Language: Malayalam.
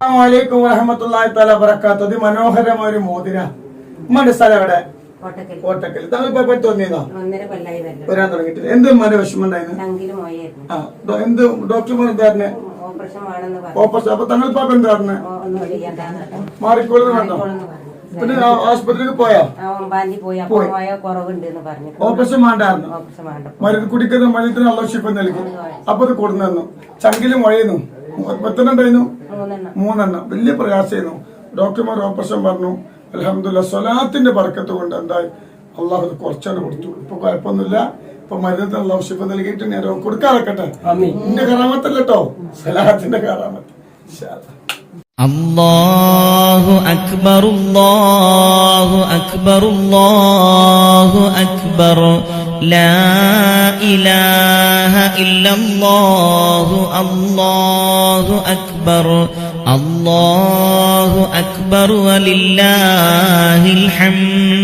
അസ്സലാമു വറഹ്മത്തുള്ളാഹി തആല വബറകാതുഹു. അതിമനോഹരമായ ഒരു മോതിര. ഉമ്മയുടെ സ്ഥലം എവിടെ? കോട്ടക്കൽ. താങ്കൾ ഇപ്പൊ തോന്നിയതോ? വരാൻ തുടങ്ങിയിട്ട് എന്ത് മന വിഷമം ഉണ്ടായിരുന്നു? എന്ത് ഡോക്ടർമാർ എന്തായിരുന്നു? ഓപ്പറേഷൻ. അപ്പൊ താങ്കൾ ഇപ്പൊ എന്തായിരുന്നു? മാറിക്കോളെന്ന് പറഞ്ഞോ? പിന്നെ ആശുപത്രിയിൽ പോയോ? ഓപ്പറേഷൻ വേണ്ടായിരുന്നു. മരുന്ന് കുടിക്കുന്ന മരുന്നിന് നല്ല ഷിപ്പ് നൽകി. അപ്പൊ ഇത് കൊടുന്നു. ചങ്കിലും മുഴയുന്നു. എത്രണ്ടായിരുന്നു? 3 വലിയ പ്രയാസമായിരുന്നു. ഡോക്ടർമാർ ഓപ്പറേഷൻ പറഞ്ഞു. അൽഹംദുലില്ലാഹ് സ്വലാത്തിന്റെ ബർക്കത്ത് കൊണ്ട് എന്തായി അള്ളാഹു കുറച്ചാണ് കൊടുത്തു. ഇപ്പൊ കുഴപ്പമൊന്നുമില്ല. ഇപ്പൊ മരുന്ന് അള്ളാഹു ഷിഫ നൽകിയിട്ട് ഞാൻ കൊടുക്കാറക്കട്ടെ. എന്റെ കറാമത്തല്ല കേട്ടോ, സ്വലാത്തിന്റെ കറാമത്ത്. അല്ലാഹു അക്ബർ അല്ലാഹു അക്ബർ അല്ലാഹു അക്ബർ ലാ ഇലാഹ ഇല്ലല്ലാഹു അല്ലാഹു അക്ബർ അല്ലാഹു അക്ബർ വലില്ലാഹിൽ ഹംദ്.